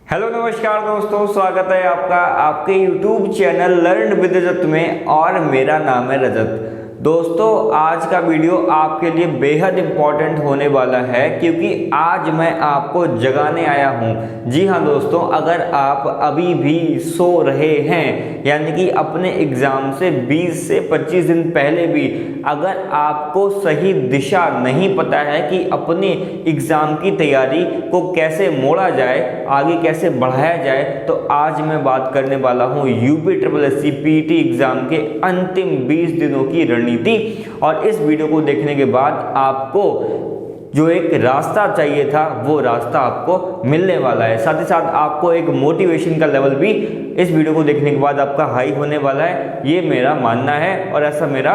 Hello नमस्कार दोस्तों, स्वागत है आपका आपके YouTube चैनल लर्न विद रजत में और मेरा नाम है रजत। दोस्तों, आज का वीडियो आपके लिए बेहद इम्पॉर्टेंट होने वाला है क्योंकि आज मैं आपको जगाने आया हूं। जी हाँ दोस्तों, अगर आप अभी भी सो रहे हैं यानी कि अपने एग्ज़ाम से 20 से 25 दिन पहले भी अगर आपको सही दिशा नहीं पता है कि अपने एग्ज़ाम की तैयारी को कैसे मोड़ा जाए, आगे कैसे बढ़ाया जाए, तो आज मैं बात करने वाला हूँ UPSSC PET एग्ज़ाम के अंतिम 20 दिनों की रणनीति। और इस वीडियो को देखने के बाद आपको जो एक रास्ता चाहिए था वो रास्ता आपको मिलने वाला है। साथ ही साथ आपको एक मोटिवेशन का लेवल भी इस वीडियो को देखने के बाद आपका हाई होने वाला है, ये मेरा मानना है और ऐसा मेरा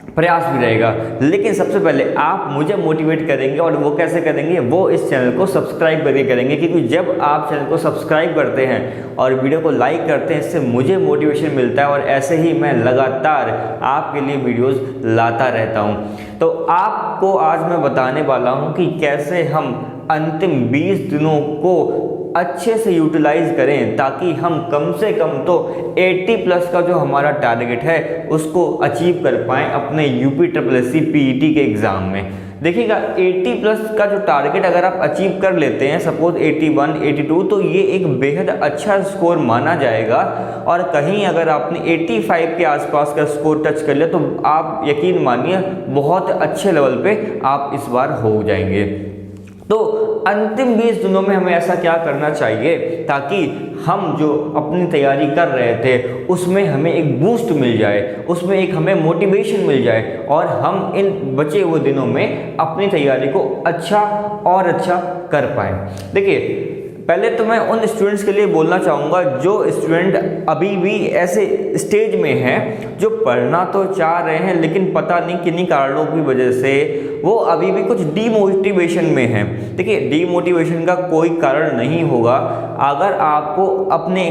प्रयास भी रहेगा। लेकिन सबसे पहले आप मुझे मोटिवेट करेंगे और वो कैसे करेंगे, वो इस चैनल को सब्सक्राइब करके करेंगे, क्योंकि जब आप चैनल को सब्सक्राइब करते हैं और वीडियो को लाइक करते हैं इससे मुझे मोटिवेशन मिलता है और ऐसे ही मैं लगातार आपके लिए वीडियोस लाता रहता हूं। तो आपको आज मैं बताने वाला हूं कि कैसे हम अंतिम 20 दिनों को अच्छे से यूटिलाइज करें ताकि हम कम से कम तो 80 प्लस का जो हमारा टारगेट है उसको अचीव कर पाएँ अपने UPSSC PET के एग्ज़ाम में। देखिएगा, 80 प्लस का जो टारगेट अगर आप अचीव कर लेते हैं, सपोज 81, 82, तो ये एक बेहद अच्छा स्कोर माना जाएगा। और कहीं अगर आपने 85 के आसपास का स्कोर टच कर लिया तो आप यकीन मानिए बहुत अच्छे लेवल पे आप इस बार हो जाएंगे। तो अंतिम 20 दिनों में हमें ऐसा क्या करना चाहिए ताकि हम जो अपनी तैयारी कर रहे थे उसमें हमें एक बूस्ट मिल जाए, उसमें एक हमें मोटिवेशन मिल जाए और हम इन बचे हुए दिनों में अपनी तैयारी को अच्छा और अच्छा कर पाएँ। देखिए, पहले तो मैं उन स्टूडेंट्स के लिए बोलना चाहूँगा जो स्टूडेंट अभी भी ऐसे स्टेज में हैं जो पढ़ना तो चाह रहे हैं लेकिन पता नहीं किन्हीं कारणों की वजह से वो अभी भी कुछ डीमोटिवेशन में हैं। देखिए, डीमोटिवेशन का कोई कारण नहीं होगा। अगर आपको अपने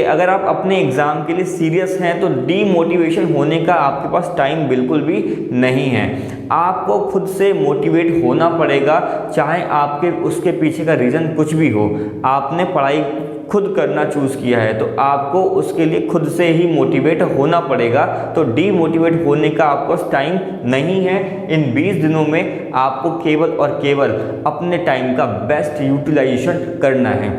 अगर आप अपने एग्ज़ाम के लिए सीरियस हैं तो डीमोटिवेशन होने का आपके पास टाइम बिल्कुल भी नहीं है। आपको खुद से मोटिवेट होना पड़ेगा, चाहे आपके उसके पीछे का रीज़न कुछ भी हो। आपने पढ़ाई खुद करना चूज़ किया है तो आपको उसके लिए खुद से ही मोटिवेट होना पड़ेगा। तो डीमोटिवेट होने का आपको टाइम नहीं है। इन 20 दिनों में आपको केवल और केवल अपने टाइम का बेस्ट यूटिलाइजेशन करना है।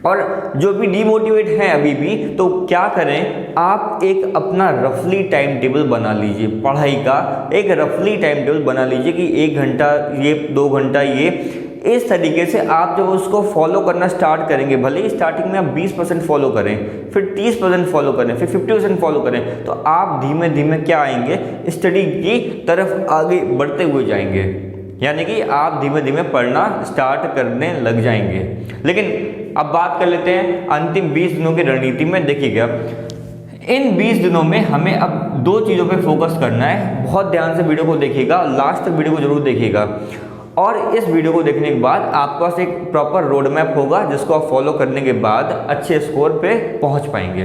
और जो भी डीमोटिवेट हैं अभी भी, तो क्या करें, आप एक अपना रफली टाइम टेबल बना लीजिए, पढ़ाई का एक रफली टाइम टेबल बना लीजिए कि 1 घंटा ये, 2 घंटा ये। इस तरीके से आप जब उसको फॉलो करना स्टार्ट करेंगे, भले ही स्टार्टिंग में आप 20% फॉलो करें, फिर 30% फॉलो करें, फिर 50% फॉलो करें, तो आप धीमे धीमे क्या आएंगे, स्टडी की तरफ आगे बढ़ते हुए जाएंगे। यानी कि आप धीमे धीमे पढ़ना स्टार्ट करने लग जाएंगे। लेकिन अब बात कर लेते हैं अंतिम 20 दिनों की रणनीति में। देखिएगा, इन 20 दिनों में हमें अब 2 चीज़ों पे फोकस करना है। बहुत ध्यान से वीडियो को देखिएगा, लास्ट तक वीडियो को जरूर देखिएगा। और इस वीडियो को देखने के बाद आपके पास एक प्रॉपर रोड मैप होगा जिसको आप फॉलो करने के बाद अच्छे स्कोर पे पहुंच पाएंगे।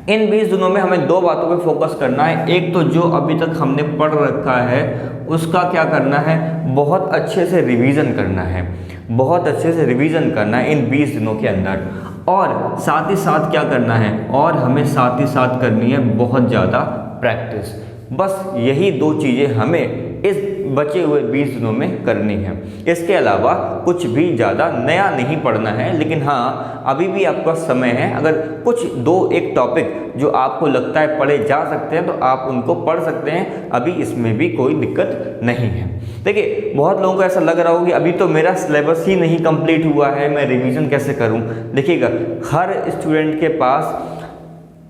इन 20 दिनों में हमें 2 बातों पे फोकस करना है। एक तो जो अभी तक हमने पढ़ रखा है उसका क्या करना है, बहुत अच्छे से रिवीजन करना है, बहुत अच्छे से रिवीजन करना है इन 20 दिनों के अंदर। और साथ ही साथ क्या करना है, और हमें साथ ही साथ करनी है बहुत ज़्यादा प्रैक्टिस। बस यही 2 चीज़ें हमें इस बचे हुए 20 दिनों में करनी है। इसके अलावा कुछ भी ज़्यादा नया नहीं पढ़ना है। लेकिन हाँ, अभी भी आपका समय है। अगर कुछ 2-1 टॉपिक जो आपको लगता है पढ़े जा सकते हैं तो आप उनको पढ़ सकते हैं, अभी इसमें भी कोई दिक्कत नहीं है। देखिए, बहुत लोगों को ऐसा लग रहा होगा कि अभी तो मेरा सिलेबस ही नहीं कंप्लीट हुआ है, मैं रिवीजन कैसे करूँ। देखिएगा, हर स्टूडेंट के पास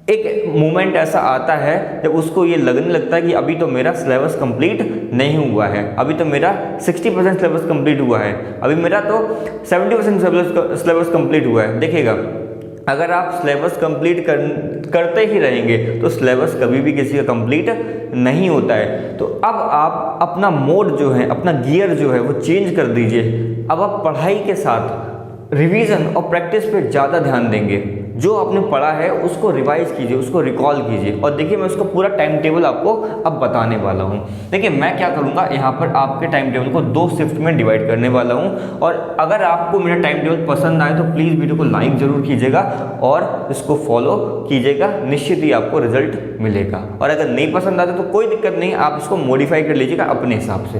एक मोमेंट ऐसा आता है जब उसको ये लगने लगता है कि अभी तो मेरा सिलेबस कंप्लीट नहीं हुआ है, अभी तो मेरा 60% सिलेबस कंप्लीट हुआ है, अभी मेरा तो 70% सिलेबस कंप्लीट हुआ है। देखिएगा, अगर आप सिलेबस कंप्लीट करते ही रहेंगे तो सिलेबस कभी भी किसी का कंप्लीट नहीं होता है। तो अब आप अपना मोड जो है, अपना गियर जो है वो चेंज कर दीजिए। अब आप पढ़ाई के साथ रिवीजन और प्रैक्टिस पे ज़्यादा ध्यान देंगे। जो आपने पढ़ा है उसको रिवाइज कीजिए, उसको रिकॉल कीजिए। और देखिए मैं उसका पूरा टाइम टेबल आपको अब बताने वाला हूँ। देखिए मैं क्या करूँगा, यहाँ पर आपके टाइम टेबल को 2 शिफ्ट में डिवाइड करने वाला हूँ। और अगर आपको मेरा टाइम टेबल पसंद आए तो प्लीज़ वीडियो को लाइक ज़रूर कीजिएगा और इसको फॉलो कीजिएगा, निश्चित ही आपको रिजल्ट मिलेगा। और अगर नहीं पसंद आता तो कोई दिक्कत नहीं, आप इसको मॉडिफाई कर लीजिएगा अपने हिसाब से।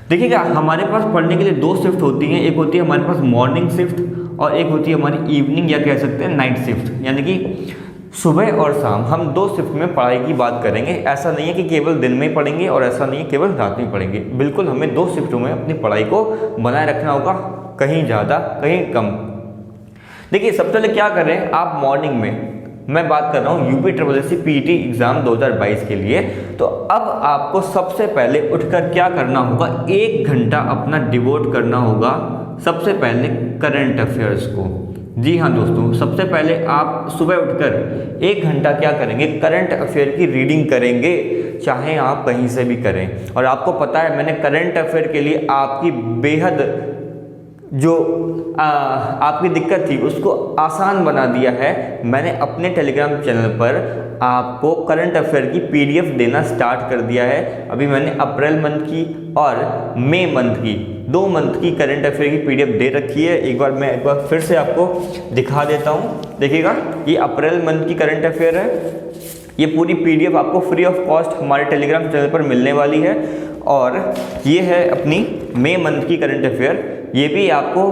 देखिएगा हमारे पास पढ़ने के लिए 2 शिफ्ट होती हैं, एक होती है हमारे पास मॉर्निंग शिफ्ट और एक होती है हमारी इवनिंग या कह सकते हैं नाइट शिफ्ट, यानी कि सुबह और शाम। हम 2 शिफ्ट में पढ़ाई की बात करेंगे। ऐसा नहीं है कि केवल दिन में ही पढ़ेंगे और ऐसा नहीं है केवल रात में पढ़ेंगे। बिल्कुल हमें 2 शिफ्टों में अपनी पढ़ाई को बनाए रखना होगा, कहीं ज़्यादा कहीं कम। देखिए सबसे पहले क्या करें, आप मॉर्निंग में, मैं बात कर रहा हूँ UPSSC PET एग्ज़ाम 2022 के लिए। तो अब आपको सबसे पहले उठकर क्या करना होगा, 1 घंटा अपना डिवोट करना होगा सबसे पहले करंट अफेयर्स को। जी हाँ दोस्तों, सबसे पहले आप सुबह उठकर 1 घंटा क्या करेंगे, करंट अफेयर की रीडिंग करेंगे, चाहे आप कहीं से भी करें। और आपको पता है मैंने करंट अफेयर के लिए आपकी बेहद जो आपकी दिक्कत थी उसको आसान बना दिया है। मैंने अपने टेलीग्राम चैनल पर आपको करंट अफेयर की PDF देना स्टार्ट कर दिया है। अभी मैंने अप्रैल मंथ की और मई मंथ की 2 मंथ की करंट अफेयर की PDF दे रखी है। एक बार फिर से आपको दिखा देता हूँ। देखिएगा ये अप्रैल मंथ की करंट अफेयर है। ये पूरी PDF आपको फ्री ऑफ कॉस्ट हमारे टेलीग्राम चैनल पर मिलने वाली है। और ये है अपनी मई मंथ की करंट अफेयर, ये भी आपको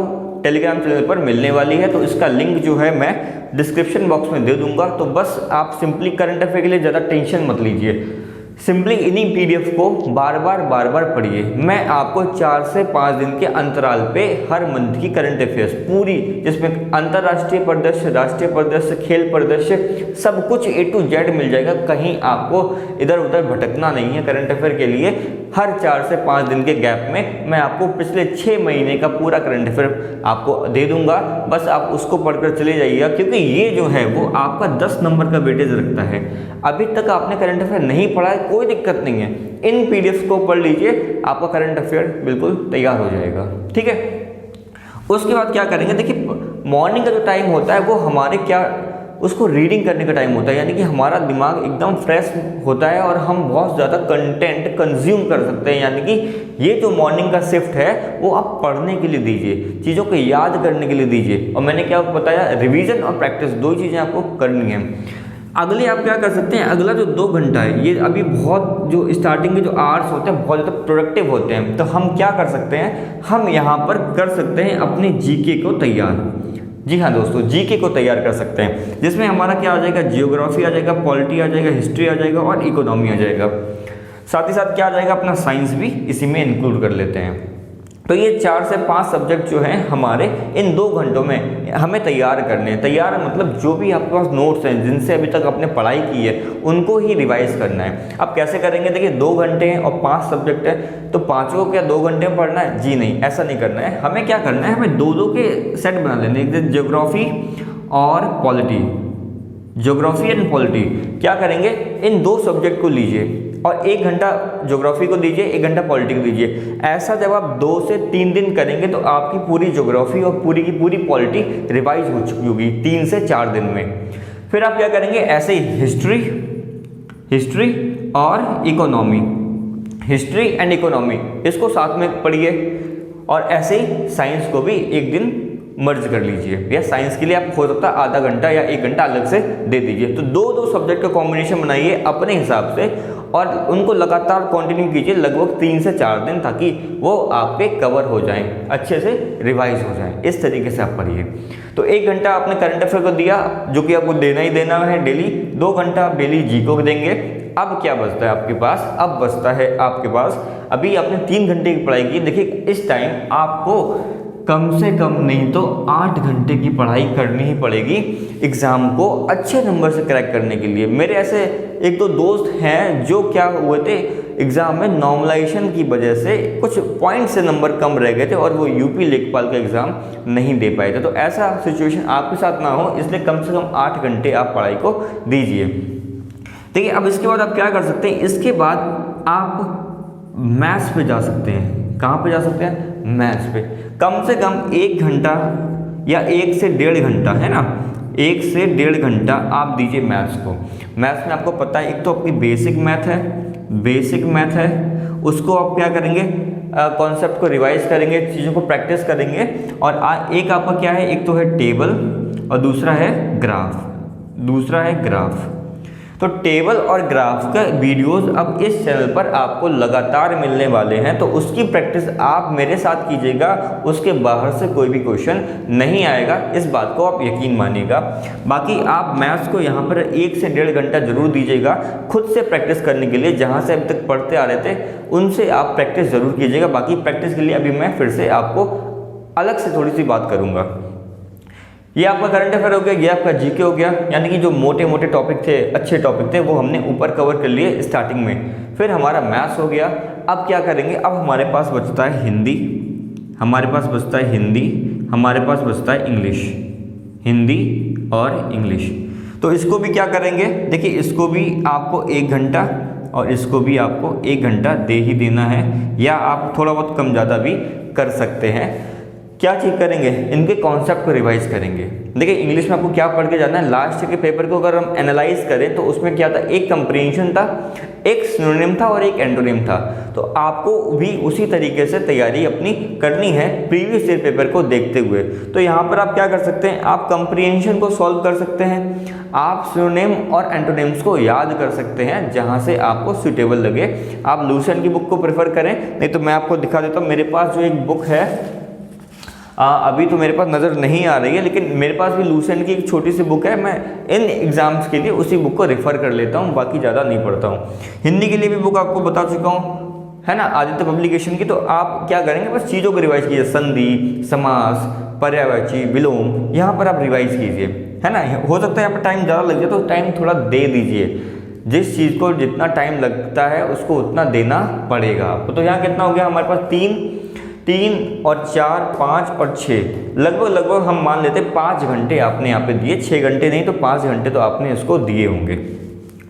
टेलीग्राम चैनल पर मिलने वाली है। तो इसका लिंक जो है मैं डिस्क्रिप्शन बॉक्स में दे दूंगा। तो बस आप सिंपली करंट अफेयर के लिए ज़्यादा टेंशन मत लीजिए, सिंपली इन्हीं PDF को बार बार पढ़िए। मैं आपको 4 से 5 दिन के अंतराल पे हर मंथ की करंट अफेयर्स पूरी, जिसमें अंतर्राष्ट्रीय परिदृश्य, राष्ट्रीय परिदृश्य, खेल परिदृश्य, सब कुछ A to Z मिल जाएगा। कहीं आपको इधर उधर भटकना नहीं है। करंट अफेयर के लिए हर 4 से 5 दिन के गैप में मैं आपको पिछले 6 महीने का पूरा करंट अफेयर आपको दे दूंगा। बस आप उसको पढ़कर चले जाइएगा, क्योंकि ये जो है वो आपका 10 नंबर का वेटेज रखता है। अभी तक आपने करंट अफेयर नहीं पढ़ा है, कोई दिक्कत नहीं है, इन PDFs को पढ़ लीजिए, आपका करंट अफेयर बिल्कुल तैयार हो जाएगा। ठीक है, उसके बाद क्या करेंगे, देखिए मॉर्निंग का जो टाइम होता है वो हमारे क्या, उसको रीडिंग करने का टाइम होता है, यानी कि हमारा दिमाग एकदम फ्रेश होता है और हम बहुत ज़्यादा कंटेंट कंज्यूम कर सकते हैं। यानी कि ये जो मॉर्निंग का शिफ्ट है वो आप पढ़ने के लिए दीजिए, चीज़ों को याद करने के लिए दीजिए। और मैंने क्या बताया, रिवीजन और प्रैक्टिस 2 चीज़ें आपको करनी है। अगले आप क्या कर सकते हैं, अगला जो 2 घंटा है, ये अभी बहुत जो स्टार्टिंग के जो आवर्स होते हैं बहुत ज़्यादा प्रोडक्टिव होते हैं। तो हम क्या कर सकते हैं, हम यहाँ पर कर सकते हैं अपने GK को तैयार। जी हाँ दोस्तों, GK को तैयार कर सकते हैं, जिसमें हमारा क्या आ जाएगा, जियोग्राफी आ जाएगा, पॉलिटी आ जाएगा, हिस्ट्री आ जाएगा और इकोनॉमी आ जाएगा। साथ ही साथ क्या आ जाएगा, अपना साइंस भी इसी में इंक्लूड कर लेते हैं। तो ये 4 से 5 सब्जेक्ट जो हैं हमारे इन 2 घंटों में हमें तैयार करने हैं। तैयार मतलब जो भी आपके पास नोट्स हैं जिनसे अभी तक आपने पढ़ाई की है उनको ही रिवाइज करना है। अब कैसे करेंगे, देखिए 2 घंटे हैं और 5 सब्जेक्ट है, तो 5 को क्या 2 घंटे में पढ़ना है? जी नहीं, ऐसा नहीं करना है। हमें क्या करना है, हमें 2-2 के सेट बना लेने, एक ज्योग्राफी और पॉलिटी, ज्योग्राफी एंड पॉलिटी। क्या करेंगे, इन 2 सब्जेक्ट को लीजिए और 1 घंटा ज्योग्राफी को दीजिए, 1 घंटा पॉलिटी को दीजिए। ऐसा जब आप 2 से 3 दिन करेंगे तो आपकी पूरी ज्योग्राफी और पूरी की पूरी पॉलिटी रिवाइज हो चुकी होगी 3 से 4 दिन में। फिर आप क्या करेंगे, ऐसे ही हिस्ट्री और इकोनॉमी, हिस्ट्री एंड इकोनॉमी इसको साथ में पढ़िए। और ऐसे ही साइंस को भी एक दिन मर्ज कर लीजिए, या साइंस के लिए आप हो सकता है आधा घंटा या 1 घंटा अलग से दे दीजिए। तो 2-2 सब्जेक्ट का कॉम्बिनेशन बनाइए अपने हिसाब से और उनको लगातार कंटिन्यू कीजिए लगभग 3 से 4 दिन, ताकि वो आपके कवर हो जाएं, अच्छे से रिवाइज हो जाएं। इस तरीके से आप पढ़िए। तो 1 घंटा आपने करंट अफेयर को दिया, जो कि आपको देना ही देना है डेली। 2 घंटा आप डेली जी को देंगे। अब क्या बचता है आपके पास, अब बचता है आपके पास, अभी आपने 3 घंटे की पढ़ाई की। देखिए इस टाइम आपको कम से कम नहीं तो 8 घंटे की पढ़ाई करनी ही पड़ेगी एग्ज़ाम को अच्छे नंबर से क्रैक करने के लिए। मेरे ऐसे 1-2 दोस्त हैं जो क्या हुए थे, एग्ज़ाम में नॉर्मलाइजेशन की वजह से कुछ पॉइंट से नंबर कम रह गए थे और वो यूपी लेखपाल का एग्ज़ाम नहीं दे पाए थे। तो ऐसा सिचुएशन आपके साथ ना हो, इसलिए कम से कम 8 घंटे आप पढ़ाई को दीजिए। देखिए अब इसके बाद आप क्या कर सकते हैं, इसके बाद आप मैथ्स पे जा सकते हैं। कहाँ पे जा सकते हैं, मैथ्स पे। कम से कम 1 घंटा या 1 से 1.5 घंटा, है ना, 1 से 1.5 घंटा आप दीजिए मैथ्स को। मैथ्स में आपको पता है एक तो आपकी बेसिक मैथ है, उसको आप क्या करेंगे, कॉन्सेप्ट को रिवाइज करेंगे, चीज़ों को प्रैक्टिस करेंगे। और एक आपका क्या है, एक तो है टेबल और दूसरा है ग्राफ। तो टेबल और ग्राफ का वीडियोस अब इस चैनल पर आपको लगातार मिलने वाले हैं, तो उसकी प्रैक्टिस आप मेरे साथ कीजिएगा, उसके बाहर से कोई भी क्वेश्चन नहीं आएगा, इस बात को आप यकीन मानिएगा। बाकी आप मैथ्स को यहाँ पर 1 से 1.5 घंटा जरूर दीजिएगा खुद से प्रैक्टिस करने के लिए। जहाँ से अभी तक पढ़ते आ रहे थे उनसे आप प्रैक्टिस जरूर कीजिएगा। बाकी प्रैक्टिस के लिए अभी मैं फिर से आपको अलग से थोड़ी सी बात करूँगा। ये आपका करंट अफेयर हो गया, ये आपका जीके हो गया, यानी कि जो मोटे मोटे टॉपिक थे, अच्छे टॉपिक थे, वो हमने ऊपर कवर कर लिए स्टार्टिंग में। फिर हमारा मैथ्स हो गया। अब क्या करेंगे, अब हमारे पास बचता है हिंदी, हमारे पास बचता है हिंदी और इंग्लिश। तो इसको भी क्या करेंगे, देखिए इसको भी आपको 1 घंटा और इसको भी आपको 1 घंटा दे ही देना है, या आप थोड़ा बहुत कम ज़्यादा भी कर सकते हैं। क्या चीज़ करेंगे, इनके कॉन्सेप्ट को रिवाइज करेंगे। देखिए इंग्लिश में आपको क्या पढ़ के जाना है, लास्ट के पेपर को अगर हम एनालाइज करें तो उसमें क्या था, एक कंप्रीहेंशन था, एक सिनोनिम था और एक एंटोनिम था। तो आपको भी उसी तरीके से तैयारी अपनी करनी है प्रीवियस ईयर पेपर को देखते हुए। तो यहाँ पर आप क्या कर सकते हैं, आप कंप्रीहेंशन को सॉल्व कर सकते हैं, आप सिनोनिम और एंटोनिम्स को याद कर सकते हैं जहाँ से आपको सूटेबल लगे। आप लूसेंट की बुक को प्रेफर करें, नहीं तो मैं आपको दिखा देता हूँ। मेरे पास जो एक बुक है, अभी तो मेरे पास नज़र नहीं आ रही है, लेकिन मेरे पास भी लूसेंट की एक छोटी सी बुक है, मैं इन एग्ज़ाम्स के लिए उसी बुक को रेफ़र कर लेता हूँ, बाकी ज़्यादा नहीं पढ़ता हूँ। हिंदी के लिए भी बुक आपको बता चुका हूँ, है ना, आदित्य पब्लिकेशन की। तो आप क्या करेंगे, बस चीज़ों को रिवाइज कीजिए, संधि, समास, पर्यायवाची, विलोम, यहाँ पर आप रिवाइज कीजिए, है ना। हो सकता है यहाँ पर टाइम ज़्यादा लग जाए तो टाइम थोड़ा दे दीजिए, जिस चीज़ को जितना टाइम लगता है उसको उतना देना पड़ेगा आपको। तो यहाँ कितना हो गया हमारे पास, 3 और 4, 5 और 6, लगभग हम मान लेते 5 घंटे आपने यहाँ पे दिए, 6 घंटे नहीं तो 5 घंटे तो आपने इसको दिए होंगे।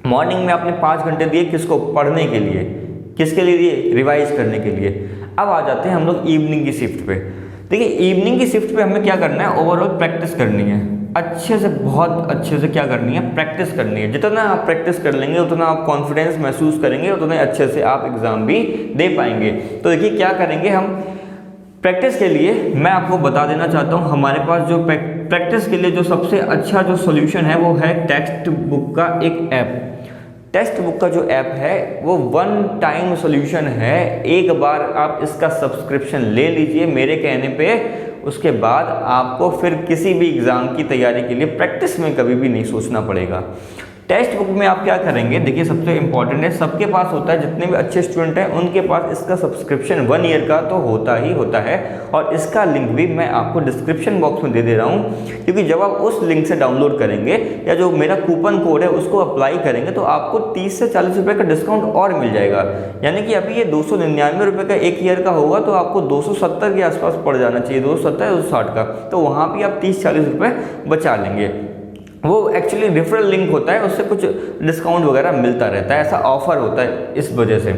मॉर्निंग में आपने 5 घंटे दिए, किसको, पढ़ने के लिए, किसके लिए दिए, रिवाइज करने के लिए। अब आ जाते हैं हम लोग इवनिंग की शिफ्ट पे। देखिए इवनिंग की शिफ्ट पे हमें क्या करना है, ओवरऑल प्रैक्टिस करनी है, अच्छे से, बहुत अच्छे से क्या करनी है, प्रैक्टिस करनी है। जितना आप प्रैक्टिस कर लेंगे उतना आप कॉन्फिडेंस महसूस करेंगे, उतने अच्छे से आप एग्ज़ाम भी दे पाएंगे। तो देखिए क्या करेंगे हम प्रैक्टिस के लिए, मैं आपको बता देना चाहता हूँ, हमारे पास जो प्रैक्टिस के लिए जो सबसे अच्छा जो सॉल्यूशन है वो है टेक्स्ट बुक का एक ऐप। टेक्स्ट बुक का जो ऐप है वो 1 टाइम सॉल्यूशन है, एक बार आप इसका सब्सक्रिप्शन ले लीजिए मेरे कहने पे, उसके बाद आपको फिर किसी भी एग्ज़ाम की तैयारी के लिए प्रैक्टिस में कभी भी नहीं सोचना पड़ेगा। टेक्स्ट बुक में आप क्या करेंगे, देखिए सबसे इंपॉर्टेंट है, सबके पास होता है, जितने भी अच्छे स्टूडेंट हैं उनके पास इसका सब्सक्रिप्शन 1 ईयर का तो होता ही होता है। और इसका लिंक भी मैं आपको डिस्क्रिप्शन बॉक्स में दे दे रहा हूँ, क्योंकि जब आप उस लिंक से डाउनलोड करेंगे या जो मेरा कूपन कोड है उसको अप्लाई करेंगे तो आपको 30 से 40 रुपये का डिस्काउंट और मिल जाएगा। यानी कि अभी ये 299 रुपये का 1 ईयर का होगा तो आपको 270 के आसपास पड़ जाना चाहिए, 270 260 का, तो वहाँ भी आप 30-40 रुपये बचा लेंगे। वो एक्चुअली रेफरल लिंक होता है, उससे कुछ डिस्काउंट वगैरह मिलता रहता है, ऐसा ऑफर होता है इस वजह से।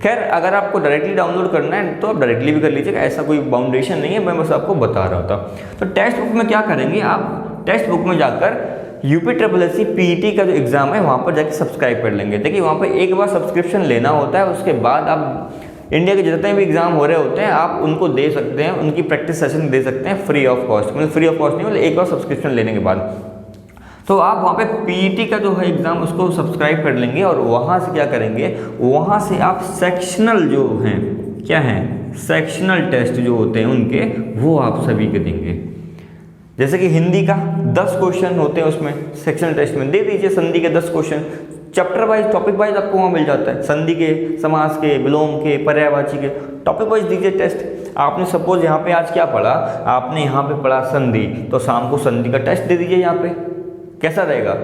खैर अगर आपको डायरेक्टली डाउनलोड करना है तो आप डायरेक्टली भी कर लीजिएगा, ऐसा कोई बाउंडेशन नहीं है, मैं बस आपको बता रहा था। तो टेक्स्ट बुक में क्या करेंगे, आप टेक्स्ट बुक में जाकर UPSSC PET का जो एग्ज़ाम है वहाँ पर जाकर सब्सक्राइब कर लेंगे। देखिए वहाँ पर एक बार सब्सक्रिप्शन लेना होता है, उसके बाद आप इंडिया के जितने भी एग्जाम हो रहे होते हैं आप उनको दे सकते हैं, उनकी प्रैक्टिस सेशन दे सकते हैं फ्री ऑफ कॉस्ट, मतलब फ्री ऑफ कॉस्ट नहीं, मतलब एक बार सब्सक्रिप्शन लेने के बाद। तो आप वहाँ पे PET का जो है एग्ज़ाम उसको सब्सक्राइब कर लेंगे और वहाँ से क्या करेंगे, वहाँ से आप सेक्शनल जो हैं, क्या हैं, सेक्शनल टेस्ट जो होते हैं उनके, वो आप सभी के देंगे। जैसे कि हिंदी का 10 क्वेश्चन होते हैं उसमें, सेक्शनल टेस्ट में दे दीजिए संधि के 10 question, chapter wise topic wise आपको वहाँ मिल जाता है, संधि के, समास के, विलोम के, पर्यायवाची के, टॉपिक वाइज दीजिए टेस्ट। आपने सपोज यहाँ पे आज क्या पढ़ा, आपने यहाँ पे पढ़ा संधि, तो शाम को संधि का टेस्ट दे दीजिए। यहाँ पे कैसा रहेगा,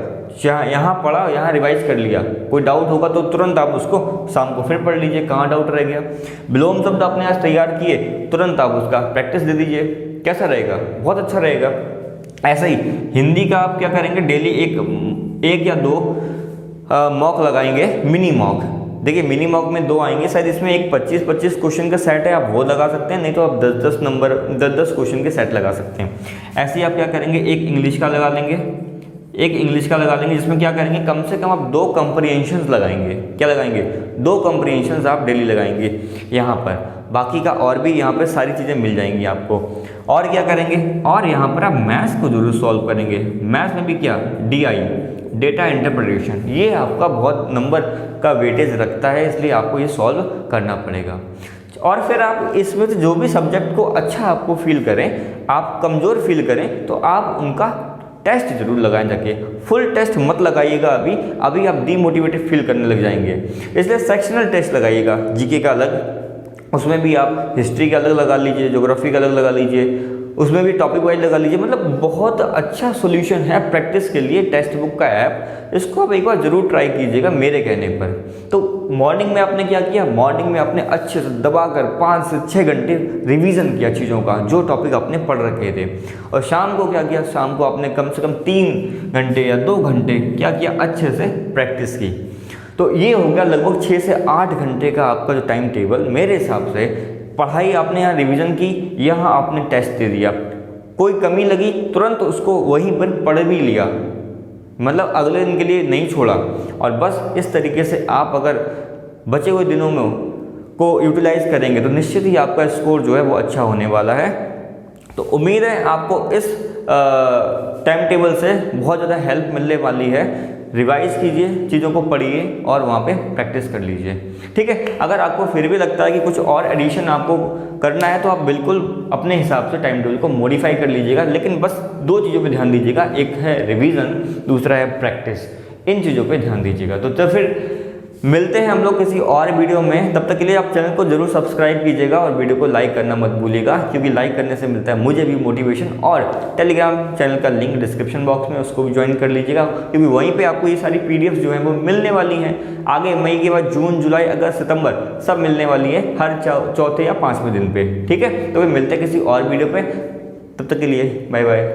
यहाँ पढ़ा, यहाँ रिवाइज कर लिया, कोई डाउट होगा तो तुरंत आप उसको शाम को फिर पढ़ लीजिए, कहाँ डाउट रह गया। विलोम शब्द आपने आज तैयार किए, तुरंत आप उसका प्रैक्टिस दे दीजिए, कैसा रहेगा, बहुत अच्छा रहेगा। ऐसा ही हिंदी का आप क्या करेंगे, डेली एक या 2 मॉक लगाएंगे, मिनी मॉक। देखिए मिनी मॉक में 2 आएंगे शायद, इसमें एक 25-25 क्वेश्चन का सेट है, आप वो लगा सकते हैं, नहीं तो आप 10-10 क्वेश्चन के सेट लगा सकते हैं। ऐसे ही आप क्या करेंगे, एक इंग्लिश का लगा लेंगे, एक इंग्लिश का लगा लेंगे, जिसमें क्या करेंगे, कम से कम आप 2 कॉम्प्रिहेंशंस लगाएंगे। क्या लगाएंगे? 2 कॉम्प्रिहेंशंस आप डेली लगाएंगे यहाँ पर। बाकी का और भी यहाँ पर सारी चीज़ें मिल जाएंगी आपको। और क्या करेंगे, और यहाँ पर आप मैथ्स को जरूर सॉल्व करेंगे। मैथ्स में भी क्या, DI, डेटा इंटरप्रिटेशन, ये आपका बहुत नंबर का वेटेज रखता है, इसलिए आपको ये सॉल्व करना पड़ेगा। और फिर आप इसमें से जो भी सब्जेक्ट को अच्छा आपको फील करें, आप कमज़ोर फील करें, तो आप उनका टेस्ट जरूर लगाएं जाके। फुल टेस्ट मत लगाइएगा, अभी आप डीमोटिवेटेड फील करने लग जाएंगे। इसलिए सेक्शनल टेस्ट लगाइएगा, जीके का अलग, उसमें भी आप हिस्ट्री का अलग लगा लीजिए, ज्योग्राफी का अलग लगा लीजिए, उसमें भी टॉपिक वाइज लगा लीजिए। मतलब बहुत अच्छा सॉल्यूशन है प्रैक्टिस के लिए टेक्स्ट बुक का ऐप। इसको आप एक बार जरूर ट्राई कीजिएगा मेरे कहने पर। तो मॉर्निंग में आपने क्या किया, मॉर्निंग में आपने अच्छे से दबाकर 5 से 6 घंटे रिवीजन किया चीज़ों का, जो टॉपिक आपने पढ़ रखे थे। और शाम को क्या किया, शाम को आपने कम से कम 3 घंटे या 2 घंटे क्या किया, अच्छे से प्रैक्टिस की। तो ये हो गया लगभग 6 से 8 घंटे का आपका जो टाइम टेबल। मेरे हिसाब से पढ़ाई आपने यहाँ रिवीजन की, यहाँ आपने टेस्ट दे दिया, कोई कमी लगी तुरंत उसको वहीं पर पढ़ भी लिया, मतलब अगले दिन के लिए नहीं छोड़ा। और बस इस तरीके से आप अगर बचे हुए दिनों में को यूटिलाइज करेंगे तो निश्चित ही आपका स्कोर जो है वो अच्छा होने वाला है। तो उम्मीद है आपको इस टाइम टेबल से बहुत ज़्यादा हेल्प मिलने वाली है। रिवाइज कीजिए, चीज़ों को पढ़िए और वहाँ पे प्रैक्टिस कर लीजिए। ठीक है, अगर आपको फिर भी लगता है कि कुछ और एडिशन आपको करना है तो आप बिल्कुल अपने हिसाब से टाइम टेबल को मॉडिफाई कर लीजिएगा, लेकिन बस 2 चीज़ों पे ध्यान दीजिएगा, एक है रिवीजन, दूसरा है प्रैक्टिस। इन चीज़ों पे ध्यान दीजिएगा। तो फिर मिलते हैं हम लोग किसी और वीडियो में। तब तक के लिए आप चैनल को जरूर सब्सक्राइब कीजिएगा और वीडियो को लाइक करना मत भूलिएगा, क्योंकि लाइक करने से मिलता है मुझे भी मोटिवेशन। और टेलीग्राम चैनल का लिंक डिस्क्रिप्शन बॉक्स में, उसको भी ज्वाइन कर लीजिएगा, क्योंकि वहीं पे आपको ये सारी पीडीएफ जो है वो मिलने वाली हैं। आगे मई के बाद जून, जुलाई, अगस्त, सितंबर सब मिलने वाली है हर चौथे या 5वें दिन पे। ठीक है, तो फिर मिलते हैं किसी और वीडियो पे। तब तक के लिए बाय बाय।